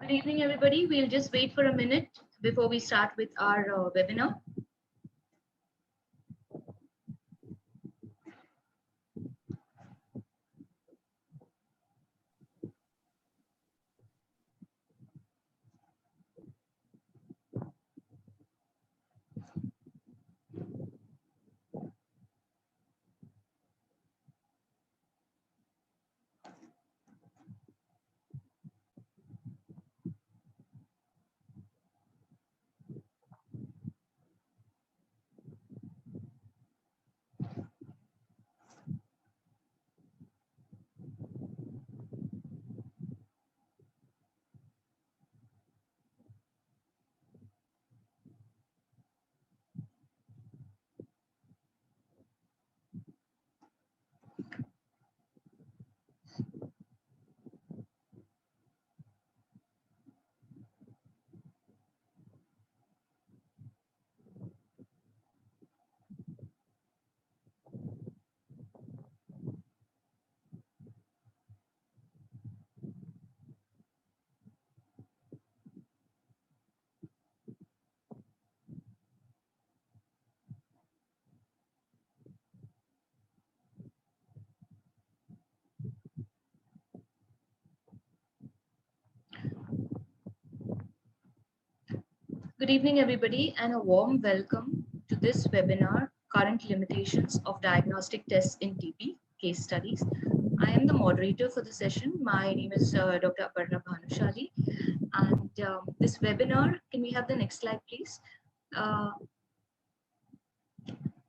Good evening, everybody. We'll just wait for a minute before we start with our webinar. Good evening, everybody, and a warm welcome to this webinar, Current Limitations of Diagnostic Tests in TB Case Studies. I am the moderator for the session. My name is Dr. Aparna Bhanushali. And this webinar, can we have the next slide, please?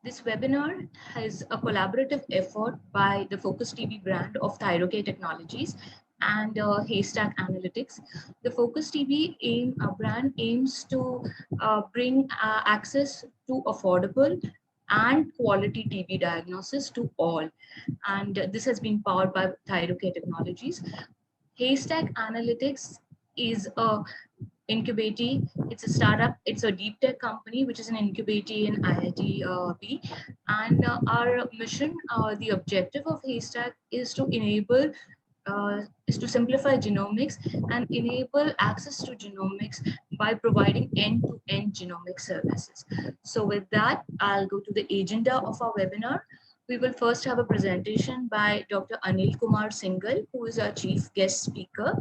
This webinar is a collaborative effort by the Focus TB brand of Thyrocare Technologies and Haystack Analytics. The Focus TB brand aims to bring access to affordable and quality TB diagnosis to all. And this has been powered by Thyrocare Technologies. Haystack Analytics is a incubating. It's a startup. It's a deep tech company, which is an incubating in IIT B. And our mission, the objective of Haystack is to enable is to simplify genomics and enable access to genomics by providing end-to-end genomic services. So with that, I'll go to the agenda of our webinar. We will first have a presentation by Dr. Anil Kumar Singhal, who is our chief guest speaker.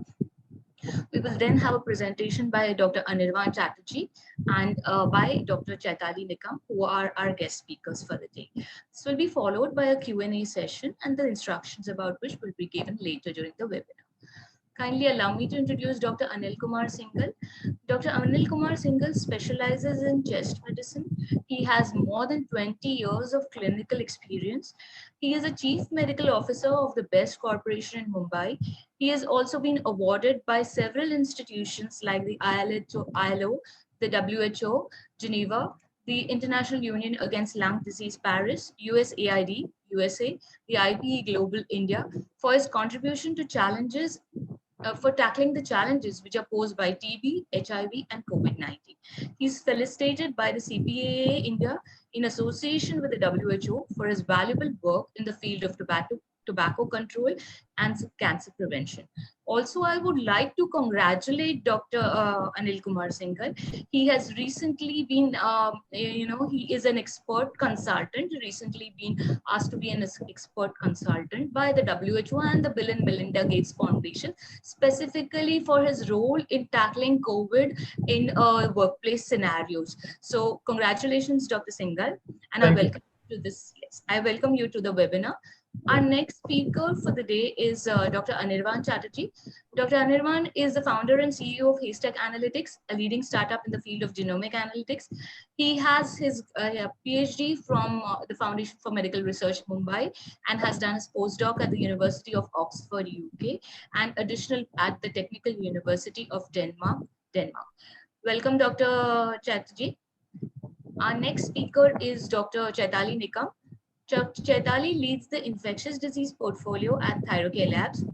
We will then have a presentation by Dr. Anirvan Chatterjee and by Dr. Chaitali Nikam, who are our guest speakers for the day. This will be followed by a Q&A session, and the instructions about which will be given later during the webinar. Kindly allow me to introduce Dr. Anil Kumar Singhal. Dr. Anil Kumar Singhal specializes in chest medicine. He has more than 20 years of clinical experience. He is a chief medical officer of the Best Corporation in Mumbai. He has also been awarded by several institutions like the ILO, the WHO, Geneva, the International Union Against Lung Disease Paris, USAID, USA, the IPE Global India, for his contribution to challenges for tackling the challenges which are posed by TB, HIV, and COVID-19. He's felicitated by the CPAA India in association with the WHO for his valuable work in the field of tobacco control and cancer prevention. Also, I would like to congratulate Dr. Anil Kumar Singhal. He has recently been, he is an expert consultant, recently been asked to be an expert consultant by the WHO and the Bill and Melinda Gates Foundation, specifically for his role in tackling COVID in workplace scenarios. So congratulations, Dr. Singhal, and I welcome you to this. Yes, I welcome you to the webinar. Our next speaker for the day is Dr. Anirvan Chatterjee. Dr. Anirvan is the founder and CEO of Haystack Analytics, a leading startup in the field of genomic analytics. He has his PhD from the Foundation for Medical Research, Mumbai, and has done his postdoc at the University of Oxford, UK, and additional at the Technical University of Denmark. Welcome, Dr. Chatterjee. Our next speaker is Dr. Chaitali Nikam. Chaitali leads the infectious disease portfolio at Thyrocare Labs.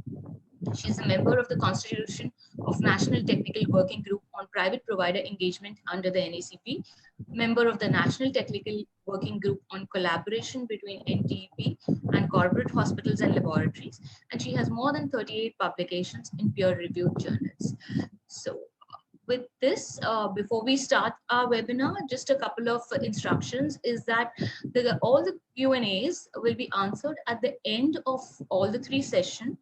She is a member of the Constitution of National Technical Working Group on Private Provider Engagement under the NACP, member of the National Technical Working Group on Collaboration between NTEP and corporate hospitals and laboratories, and she has more than 38 publications in peer-reviewed journals. So, with this, before we start our webinar, just a couple of instructions is that all the Q&As will be answered at the end of all the 3 sessions.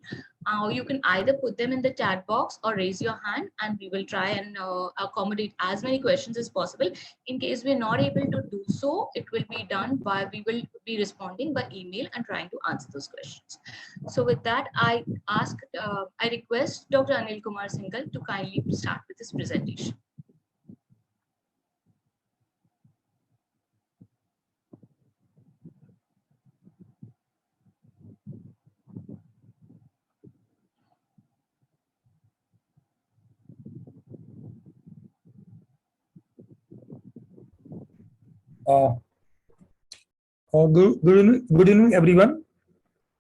You can either put them in the chat box or raise your hand, and we will try and accommodate as many questions as possible. In case we're not able to do so, it will be done by, we will be responding by email and trying to answer those questions. So with that, I request Dr. Anil Kumar Singhal to kindly start with his presentation. Good evening, everyone,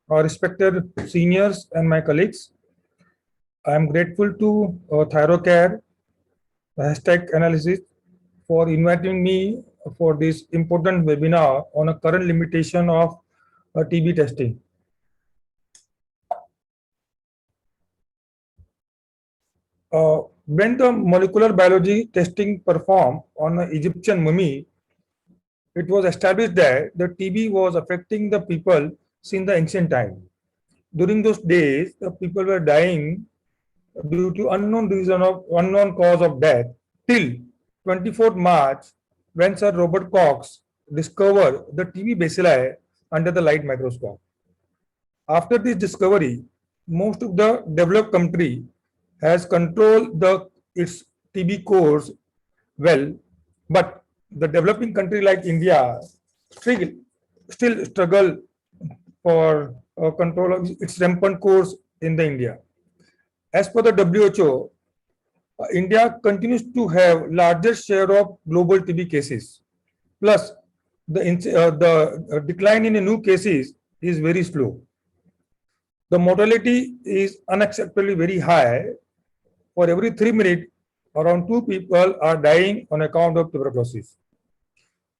respected seniors and my colleagues. I am grateful to Thyrocare, Haystack Analytics, for inviting me for this important webinar on a current limitation of TB testing. When the molecular biology testing performed on an Egyptian mummy, it was established that the TB was affecting the people since the ancient time. During those days, the people were dying due to unknown cause of death till 24th March, when Sir Robert Koch discovered the TB bacilli under the light microscope. After this discovery, most of the developed country has controlled its TB course well, but the developing country like India still struggle for control of its rampant course in the India. As per the WHO, India continues to have largest share of global TB cases. Plus, the decline in the new cases is very slow. The mortality is unacceptably very high. For every 3 minutes, around 2 people are dying on account of tuberculosis.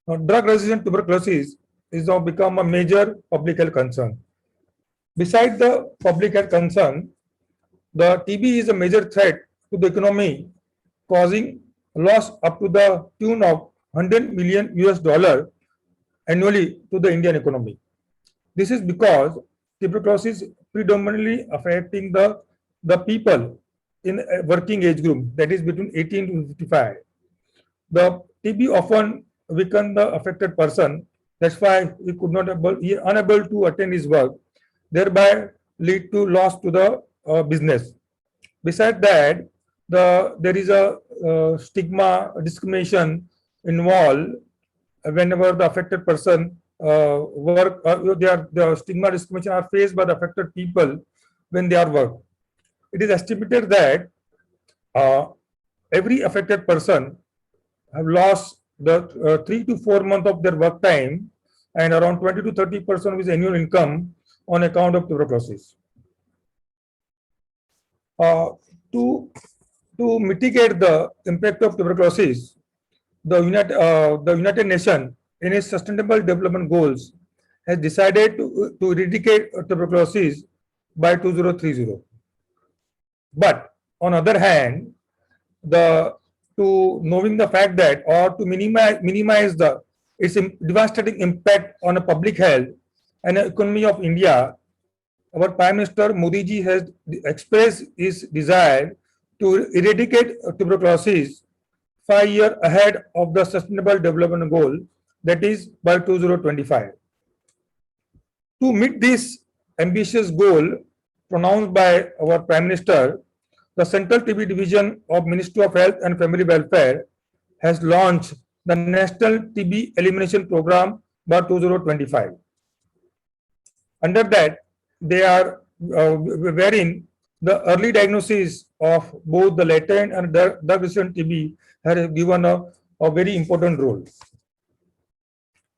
Now, drug-resistant tuberculosis is now become a major public health concern. Besides the public health concern, the TB is a major threat to the economy, causing loss up to the tune of $100 million annually to the Indian economy. This is because tuberculosis predominantly affecting the people in a working age group, that is between 18 to 55. The TB often weaken the affected person. That's why he unable to attend his work, thereby lead to loss to the business. Besides that, there is a stigma, discrimination involved whenever the affected person the stigma, discrimination are faced by the affected people when they are work. It is estimated that every affected person have lost the 3 to 4 months of their work time and around 20 to 30% of his annual income on account of tuberculosis. To mitigate the impact of tuberculosis, the United Nations in its Sustainable Development Goals has decided to eradicate tuberculosis by 2030. But on other hand, knowing the fact that, or to minimize its devastating impact on the public health and the economy of India, our Prime Minister Modi ji has expressed his desire to eradicate tuberculosis 5 years ahead of the Sustainable Development Goal, that is by 2025. To meet this ambitious goal pronounced by our Prime Minister, the Central TB Division of Ministry of Health and Family Welfare has launched the National TB Elimination Program by 2025. Under that, they are wherein the early diagnosis of both the latent and drug-resistant TB has given a very important role.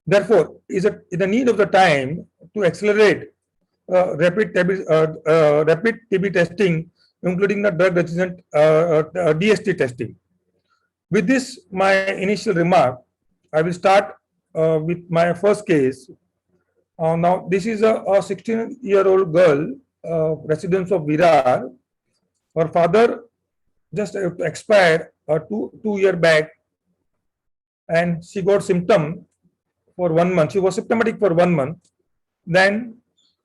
Therefore, is it the need of the time to accelerate rapid TB testing, including the drug-resistant DST testing. With this, my initial remark, I will start with my first case. Now, this is a 16-year-old girl, resident of Virar. Her father just expired two years back, and she got symptom for 1 month. She was symptomatic for 1 month. Then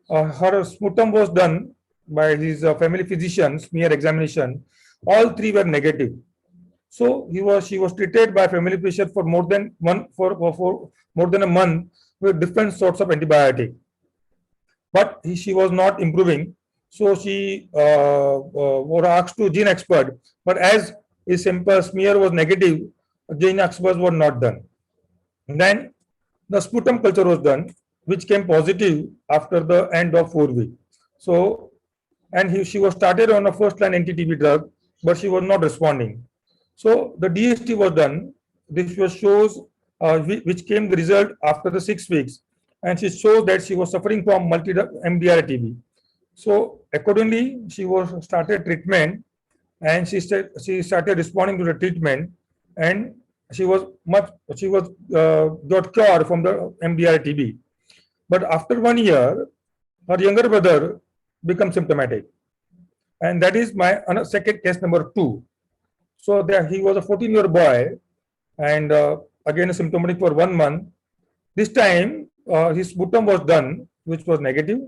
her sputum was done by his family physician, smear examination. All three were negative. So she was treated by family physician for more than a month with different sorts of antibiotic. But she was not improving. So she was asked to gene expert. But as his sample smear was negative, gene experts were not done. And then the sputum culture was done, which came positive after the end of 4 weeks. So, and she was started on a first-line anti-TB drug, but she was not responding. So the DST was done. This shows which came the result after the 6 weeks, and she shows that she was suffering from multi-MDR TB. So accordingly, she was started treatment, and she started responding to the treatment, and she got cured from the MDR TB. But after 1 year, her younger brother became symptomatic, and that is my second case number 2. So there he was a 14-year-old boy, and again symptomatic for 1 month. This time his sputum was done, which was negative,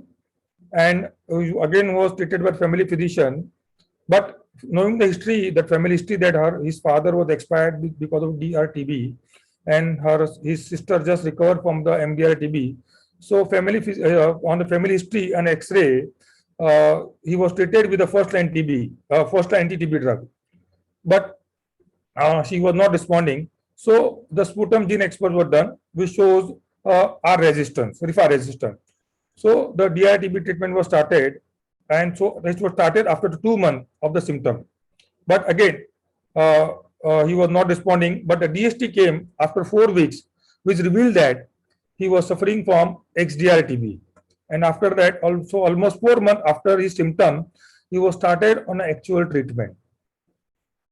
and again was treated by family physician. But knowing the history, that family history, that his father was expired because of DRTB, and his sister just recovered from the MDR-TB. So on the family history and X-ray, he was treated with the first-line anti-TB drug. But she was not responding. So the sputum gene experts were done, which shows R resistance, RIFA resistance. So the DRTB treatment was started, and so it was started after 2 months of the symptom. But again, he was not responding. But the DST came after 4 weeks, which revealed that he was suffering from XDR-TB. And after that, also almost 4 months after his symptom, he was started on an actual treatment.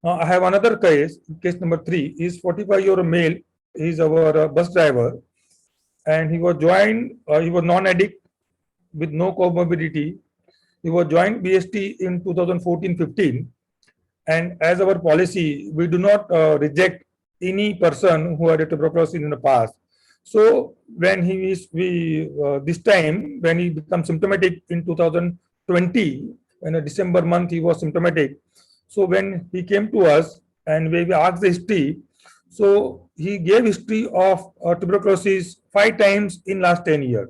Now, I have another case number 3. He is 45-year-old male. He is our bus driver, and he was non-addict with no comorbidity. He was joined BST in 2014-15, and as our policy, we do not reject any person who had a tuberculosis in the past. So when this time when he became symptomatic in 2020, in a December month he was symptomatic. So when he came to us and we asked the history, so he gave history of tuberculosis 5 times in last 10 years.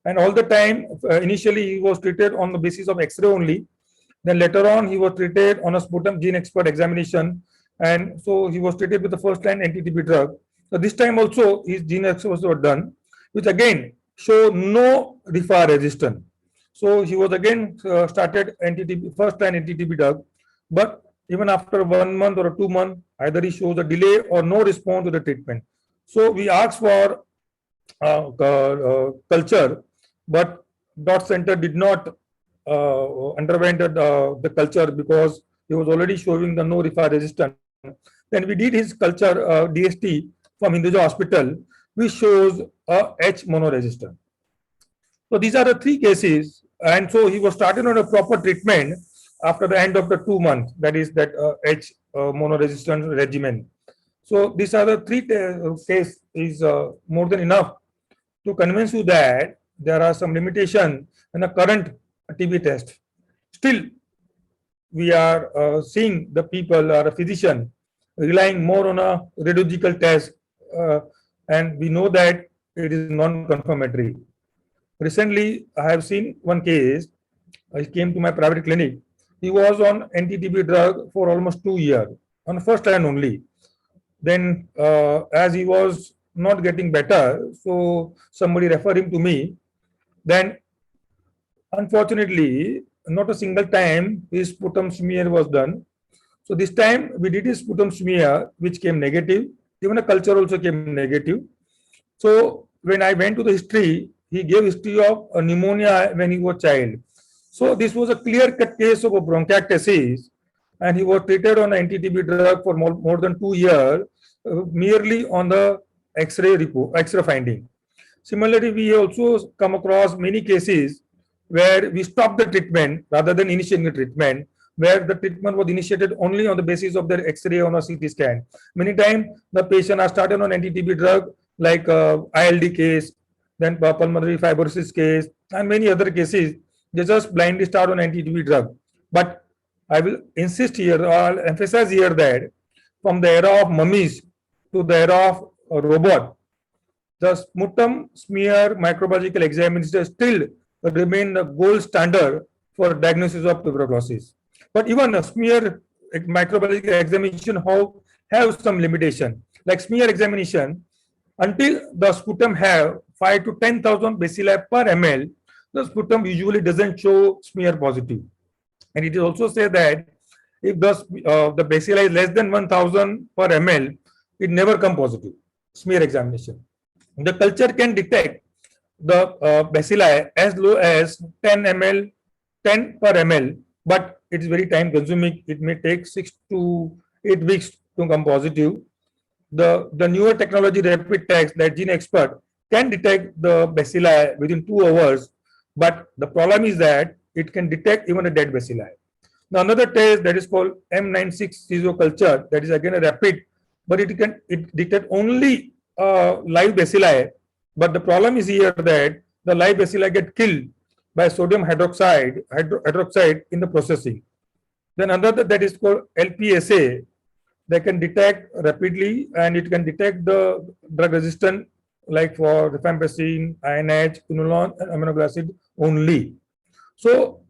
And all the time, initially he was treated on the basis of X-ray only. Then later on, he was treated on a sputum gene expert examination. And so he was treated with the first-line anti-TB drug. So this time also, his gene experts were done, which again show no RIFA resistance. So he was again started first-line anti-TB drug. But even after 1 month or 2 months, either he shows a delay or no response to the treatment. So we asked for culture, but DOT center did not underwent the culture because he was already showing the no RIFA resistance. Then we did his culture DST from Hinduja Hospital, which shows a H monoresistance. So these are the 3 cases, and so he was started on a proper treatment after the end of the 2 months, that is that H monoresistance regimen. So these are the 3 cases is more than enough to convince you that there are some limitations in the current TB test. Still, we are seeing the people or a physician relying more on a radiological test, and we know that it is non-confirmatory. Recently, I have seen one case. He came to my private clinic. He was on anti-TB drug for almost 2 years, on the first line only. Then, as he was not getting better, so somebody referred him to me. Then, unfortunately, not a single time his sputum smear was done. So this time we did his sputum smear, which came negative. Even a culture also came negative. So when I went to the history, he gave history of a pneumonia when he was child. So this was a clear-cut case of a bronchiectasis, and he was treated on anti-TB drug for more than 2 years, merely on the X-ray report, X-ray finding. Similarly, we also come across many cases where we stop the treatment rather than initiating the treatment, where the treatment was initiated only on the basis of their X-ray or CT scan. Many times, the patient are started on anti-TB drug like ILD case, then pulmonary fibrosis case, and many other cases. They just blindly start on anti-TB drug. But I will insist here, or I'll emphasize here that from the era of mummies to the era of robot, the sputum smear microbiological examination still remain the gold standard for diagnosis of tuberculosis. But even a smear microbiological examination have some limitation. Like smear examination, until the sputum have 5 to 10,000 bacilli per ml, the sputum usually doesn't show smear positive. And it is also said that if the bacilli is less than 1,000 per ml, it never come positive. Smear examination. The culture can detect the bacilli as low as 10 ml, 10 per ml, but it is very time consuming. It may take 6 to 8 weeks to come positive. The newer technology rapid test like Gene Expert can detect the bacilli within 2 hours, but the problem is that it can detect even a dead bacilli. Now another test that is called M96 culture, that is again a rapid, but it detect only live bacilli. But the problem is here that the live bacilli get killed by sodium hydroxide in the processing. Then another that is called LPSA, they can detect rapidly and it can detect the drug resistant like for rifampicin, INH, quinolone, and amino acid only. So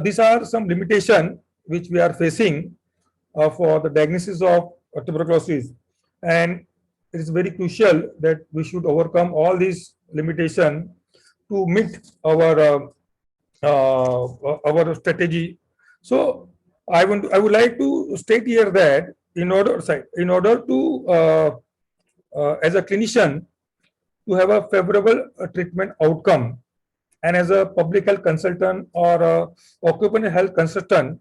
these are some limitation which we are facing for the diagnosis of tuberculosis, and it is very crucial that we should overcome all these limitation to meet our strategy. So I would like to state here that in order to as a clinician to have a favorable treatment outcome, and as a public health consultant or occupational health consultant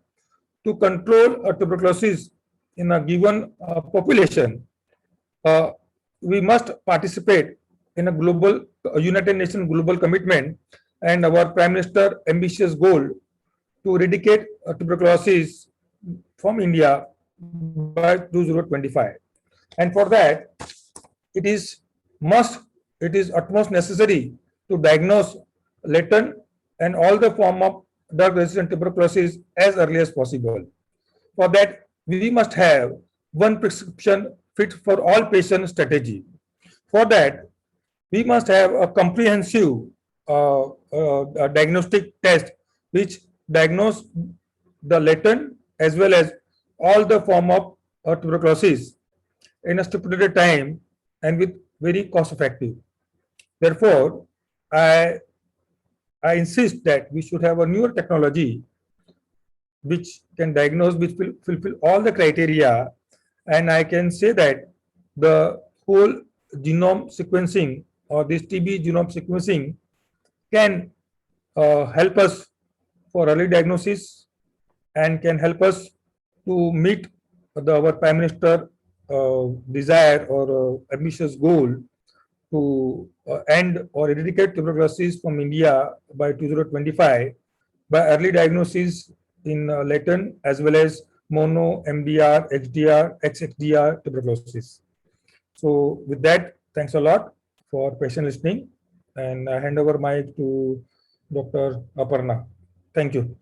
to control tuberculosis in a given population, uh, we must participate in a global United Nations global commitment and our Prime Minister ambitious goal to eradicate tuberculosis from India by 2025. And for that, it is must, it is utmost necessary to diagnose latent and all the form of drug-resistant tuberculosis as early as possible. For that, we must have one prescription fit for all patient strategy. For that, we must have a comprehensive diagnostic test which diagnose the latent as well as all the form of tuberculosis in a stipulated time and with very cost effective. Therefore, I, I insist that we should have a newer technology which can diagnose, which will fulfill all the criteria. And I can say that the whole genome sequencing or this TB genome sequencing can help us for early diagnosis and can help us to meet our Prime Minister desire or ambitious goal to end or eradicate tuberculosis from India by 2025 by early diagnosis in latent as well as mono, MDR, XDR, XXDR tuberculosis. So with that, thanks a lot for patient listening, and I hand over mic to Dr. Aparna. Thank you.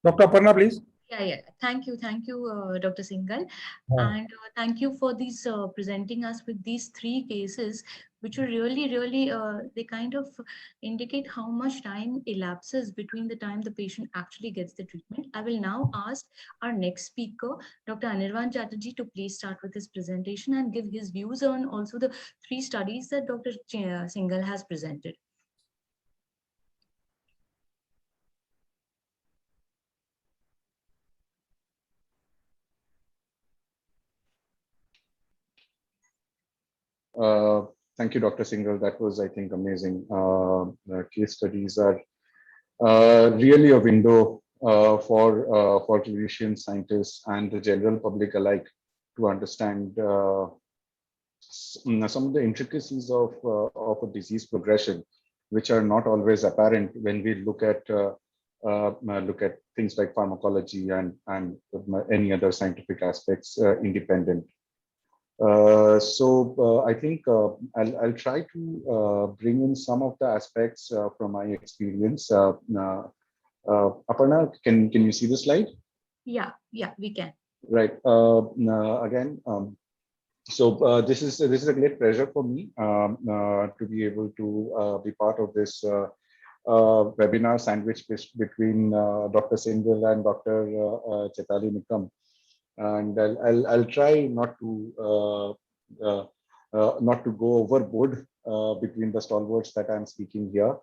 Dr. Aparna, please. Yeah. Thank you, Dr. Singhal, Uh, and thank you for these presenting us with these three cases, which are really they kind of indicate how much time elapses between the time the patient actually gets the treatment. I will now ask our next speaker, Dr. Anirvan Chatterjee, to please start with his presentation and give his views on also the three studies that Dr. Singhal has presented. Uh, Thank you, Dr. Singhal. That was, I think, amazing. The case studies are really a window for clinicians, scientists, and the general public alike to understand some of the intricacies of a disease progression, which are not always apparent when we look at things like pharmacology and any other scientific aspects independent. I think I'll try to bring in some of the aspects from my experience. Aparna, can you see the slide? Yeah, we can. Right. Again, this is a great pleasure for me to be able to be part of this webinar sandwich between Dr. Singhal and Dr. Chaitali Nikam. And I'll try not to go overboard between the stalwarts that I'm speaking here.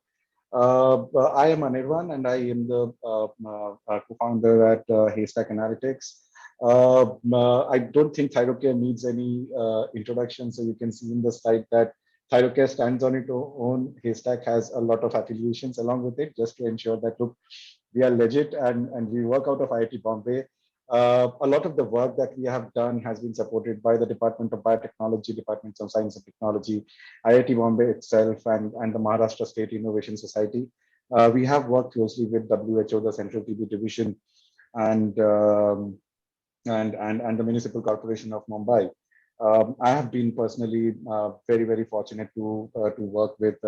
I am Anirvan, and I am the co-founder at Haystack Analytics. I don't think Thyrocare needs any introduction, so you can see in the slide that Thyrocare stands on its own. Haystack has a lot of affiliations along with it, just to ensure that, look, we are legit and we work out of IIT Bombay. A lot of the work that we have done has been supported by the Department of Biotechnology, Departments of Science and Technology, IIT Bombay itself, and the Maharashtra State Innovation Society. We have worked closely with WHO, the Central TB Division, and the Municipal Corporation of Mumbai. I have been personally very fortunate to work with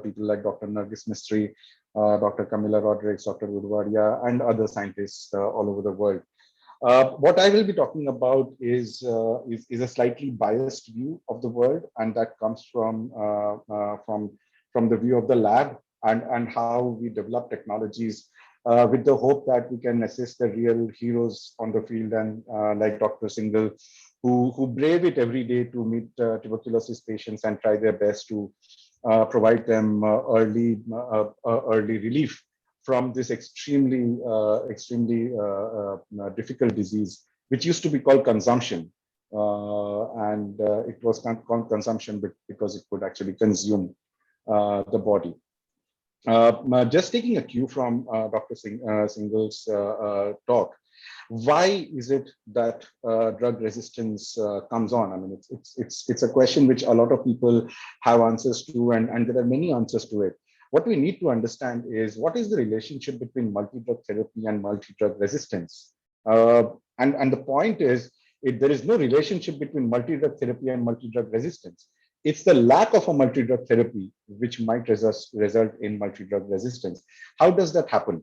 people like Dr. Nargis Mistry, Dr. Camilla Rodriguez, Dr. Udwadia, and other scientists all over the world. What I will be talking about is a slightly biased view of the world, and that comes from the view of the lab and how we develop technologies with the hope that we can assist the real heroes on the field, and like Dr. Singhal, who brave it every day to meet tuberculosis patients and try their best to provide them early relief from this extremely difficult disease, which used to be called consumption, and it was called consumption because it could actually consume the body. Just taking a cue from Dr. Singhal's talk, why is it that drug resistance comes on? I mean, it's a question which a lot of people have answers to, and there are many answers to it. What we need to understand is what is the relationship between multi-drug therapy and multi-drug resistance. And the point is, there is no relationship between multi-drug therapy and multi-drug resistance. It's the lack of a multi-drug therapy which might result in multi-drug resistance. How does that happen?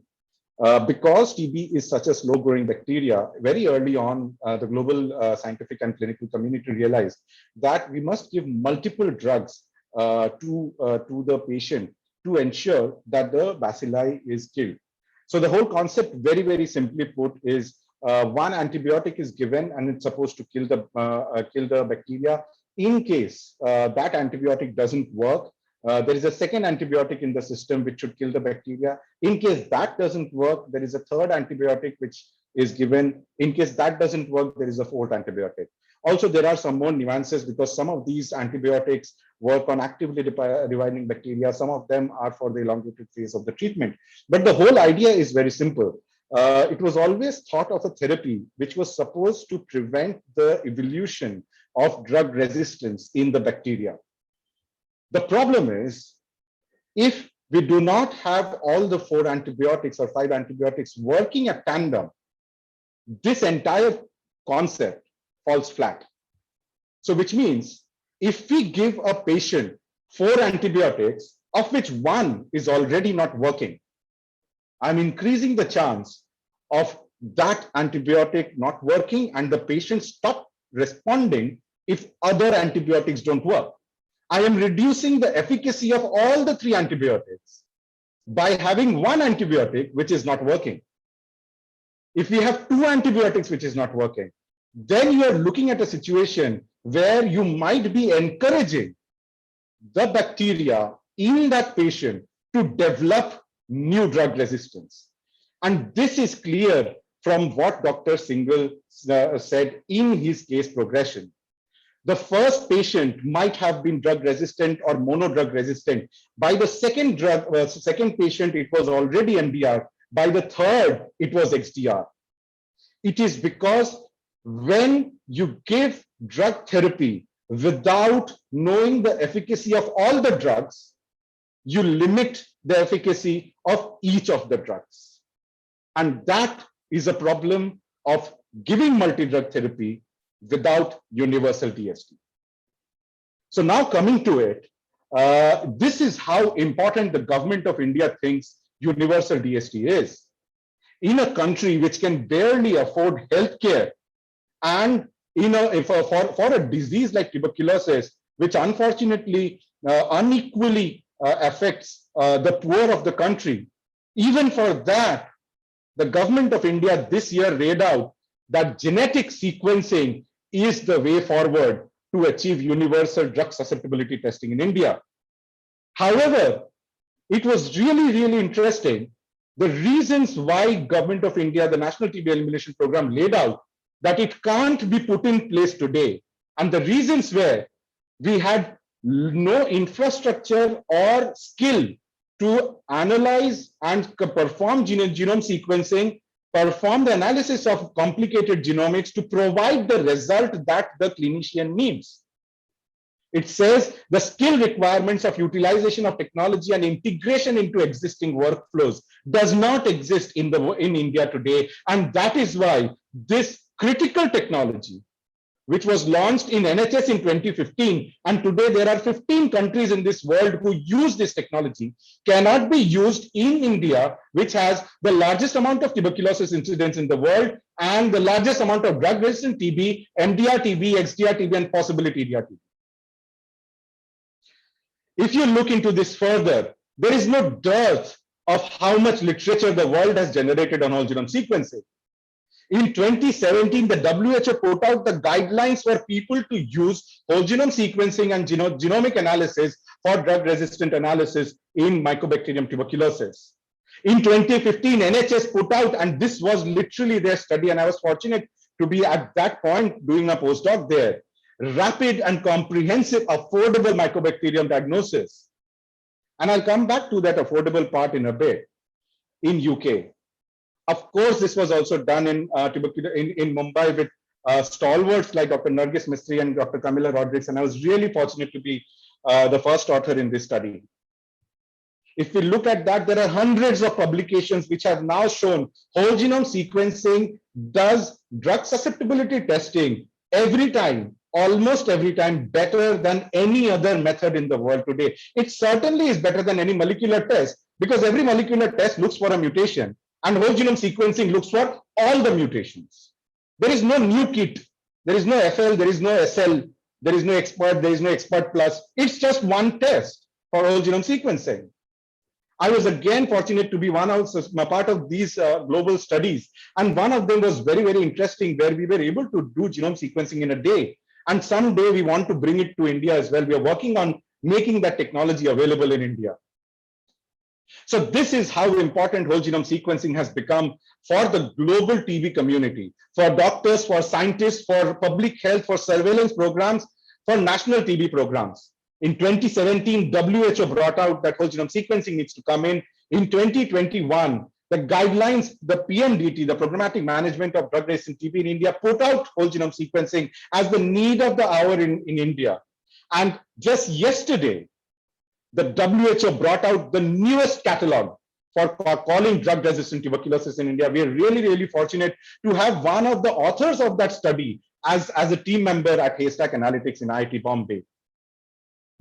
Because TB is such a slow-growing bacteria, very early on, the global scientific and clinical community realized that we must give multiple drugs to the patient to ensure that the bacilli is killed. So the whole concept, very simply put, is one antibiotic is given and it's supposed to kill the bacteria. In case that antibiotic doesn't work, there is a second antibiotic in the system which should kill the bacteria. In case that doesn't work, there is a third antibiotic which is given. In case that doesn't work, there is a fourth antibiotic. Also, there are some more nuances because some of these antibiotics work on actively dividing bacteria. Some of them are for the elongated phase of the treatment. But the whole idea is very simple. It was always thought of a therapy which was supposed to prevent the evolution of drug resistance in the bacteria. The problem is, if we do not have all the 4 antibiotics or 5 antibiotics working at tandem, this entire concept falls flat. So which means if we give a patient 4 antibiotics, of which 1 is already not working, I'm increasing the chance of that antibiotic not working and the patient stop responding if other antibiotics don't work. I am reducing the efficacy of all the 3 antibiotics by having one antibiotic which is not working. If we have 2 antibiotics which is not working, then you are looking at a situation where you might be encouraging the bacteria in that patient to develop new drug resistance. And this is clear from what Dr. Singhal said in his case progression. The first patient might have been drug resistant or monodrug resistant. By the second patient, it was already MDR. By the third, it was XDR. It is because when you give drug therapy without knowing the efficacy of all the drugs, you limit the efficacy of each of the drugs. And that is a problem of giving multi-drug therapy without universal DST. So now coming to it, this is how important the government of India thinks universal DST is. In a country which can barely afford healthcare, and for a disease like tuberculosis, which unfortunately unequally affects the poor of the country, even for that, the government of India this year laid out that genetic sequencing is the way forward to achieve universal drug susceptibility testing in India. However, it was really, really interesting the reasons why government of India, the National TB Elimination Program, laid out that it can't be put in place today. And the reasons were we had no infrastructure or skill to analyze and perform genome sequencing, perform the analysis of complicated genomics to provide the result that the clinician needs. It says the skill requirements of utilization of technology and integration into existing workflows does not exist in India today. And that is why this critical technology, which was launched in NHS in 2015, and today there are 15 countries in this world who use this technology, cannot be used in India, which has the largest amount of tuberculosis incidence in the world and the largest amount of drug-resistant TB, MDR TB, XDR TB, and possibly TDR TB. If you look into this further, there is no dearth of how much literature the world has generated on whole genome sequencing. In 2017, the WHO put out the guidelines for people to use whole genome sequencing and genomic analysis for drug-resistant analysis in Mycobacterium tuberculosis. In 2015, NHS put out, and this was literally their study, and I was fortunate to be at that point doing a postdoc there, rapid and comprehensive affordable Mycobacterium diagnosis. And I'll come back to that affordable part in a bit. In UK, of course, this was also done in Mumbai with stalwarts like Dr. Nargis Mistry and Dr. Camilla Rodrigues, and I was really fortunate to be the first author in this study. If we look at that, there are hundreds of publications which have now shown whole genome sequencing does drug susceptibility testing every time, almost every time, better than any other method in the world today. It certainly is better than any molecular test, because every molecular test looks for a mutation, and whole genome sequencing looks for all the mutations. There is no new kit. There is no FL, there is no SL, there is no expert, there is no expert plus. It's just one test for whole genome sequencing. I was again fortunate to be part of these global studies. And one of them was very, very interesting, where we were able to do genome sequencing in a day. And someday we want to bring it to India as well. We are working on making that technology available in India. So this is how important whole genome sequencing has become for the global TB community, for doctors, for scientists, for public health, for surveillance programs, for national TB programs. In 2017, WHO brought out that whole genome sequencing needs to come in. In 2021, the guidelines, the PMDT, the Programmatic Management of Drug-Resistant TB in India, put out whole genome sequencing as the need of the hour in India. And just yesterday, the WHO brought out the newest catalog for calling drug-resistant tuberculosis in India. We are really, really fortunate to have one of the authors of that study as a team member at Haystack Analytics in IIT Bombay.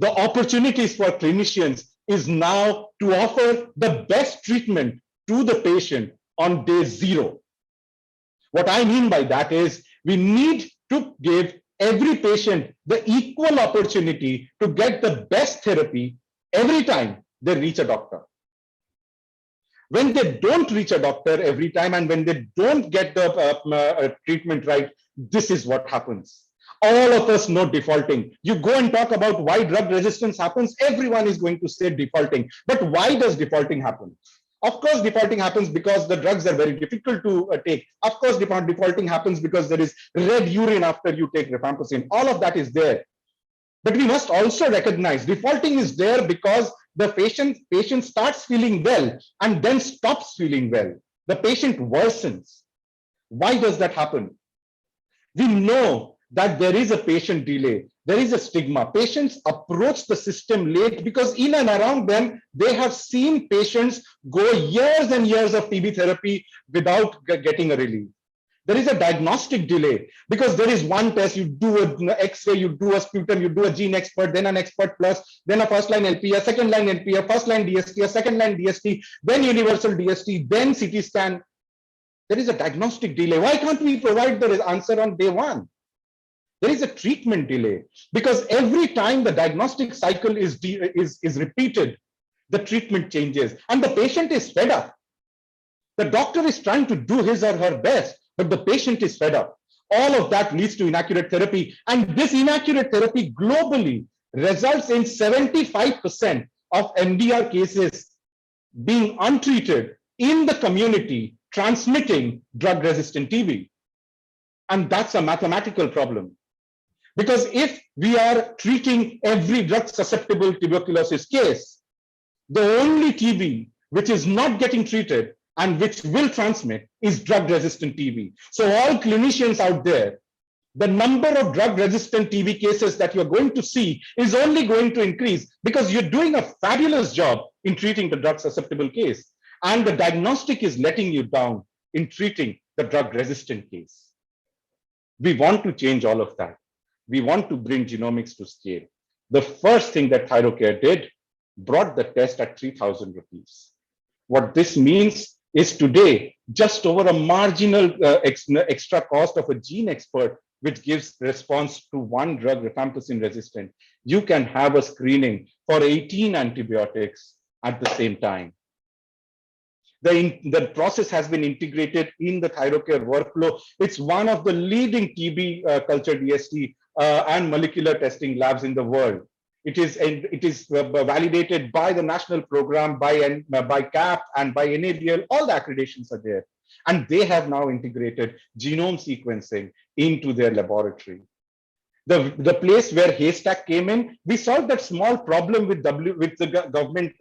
The opportunities for clinicians is now to offer the best treatment to the patient on day 0. What I mean by that is we need to give every patient the equal opportunity to get the best therapy every time they reach a doctor. When they don't reach a doctor every time and when they don't get the treatment right, this is what happens. All of us know defaulting. You go and talk about why drug resistance happens, everyone is going to say defaulting. But why does defaulting happen? Of course, defaulting happens because the drugs are very difficult to take. Of course, defaulting happens because there is red urine after you take rifampicin. All of that is there. But we must also recognize defaulting is there because the patient starts feeling well and then stops feeling well. The patient worsens. Why does that happen? We know that there is a patient delay. There is a stigma. Patients approach the system late because in and around them, they have seen patients go years and years of TB therapy without getting a relief. There is a diagnostic delay because there is one test, you do an X-ray, you do a sputum, you do a gene expert, then an expert plus, then a first line LP, a second line LP, a first line DST, a second line DST, then universal DST, then CT scan. There is a diagnostic delay. Why can't we provide the answer on day one? There is a treatment delay because every time the diagnostic cycle is repeated, the treatment changes and the patient is fed up. The doctor is trying to do his or her best, but the patient is fed up. All of that leads to inaccurate therapy. And this inaccurate therapy globally results in 75% of MDR cases being untreated in the community, transmitting drug-resistant TB. And that's a mathematical problem. Because if we are treating every drug-susceptible tuberculosis case, the only TB which is not getting treated and which will transmit is drug-resistant TB. So all clinicians out there, the number of drug-resistant TB cases that you're going to see is only going to increase because you're doing a fabulous job in treating the drug-susceptible case. And the diagnostic is letting you down in treating the drug-resistant case. We want to change all of that. We want to bring genomics to scale. The first thing that ThyroCare did, brought the test at 3,000 rupees. What this means is today, just over a marginal extra cost of a gene expert, which gives response to one drug, rifampicin resistant, you can have a screening for 18 antibiotics at the same time. The process has been integrated in the ThyroCare workflow. It's one of the leading TB culture DST and molecular testing labs in the world. It is validated by the national program, by CAP and by NABL. All the accreditations are there. And they have now integrated genome sequencing into their laboratory. The place where Haystack came in, we solved that small problem with the government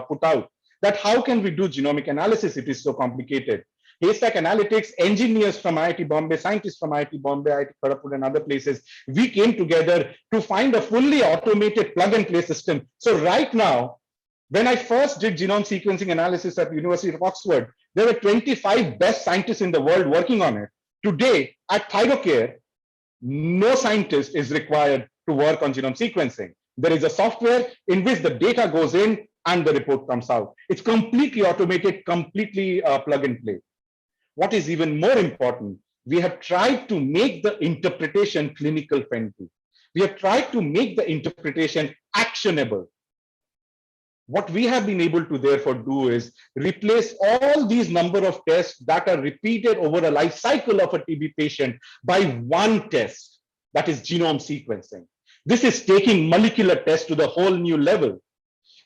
put out. That how can we do genomic analysis? It is so complicated. Haystack Analytics, engineers from IIT Bombay, scientists from IIT Bombay, IIT Kharagpur and other places, we came together to find a fully automated plug and play system. So right now, when I first did genome sequencing analysis at the University of Oxford, there were 25 best scientists in the world working on it. Today at ThyroCare, no scientist is required to work on genome sequencing. There is a software in which the data goes in and the report comes out. It's completely automated, completely plug and play. What is even more important, we have tried to make the interpretation clinical friendly. We have tried to make the interpretation actionable. What we have been able to therefore do is replace all these number of tests that are repeated over a life cycle of a TB patient by one test, that is genome sequencing. This is taking molecular tests to the whole new level.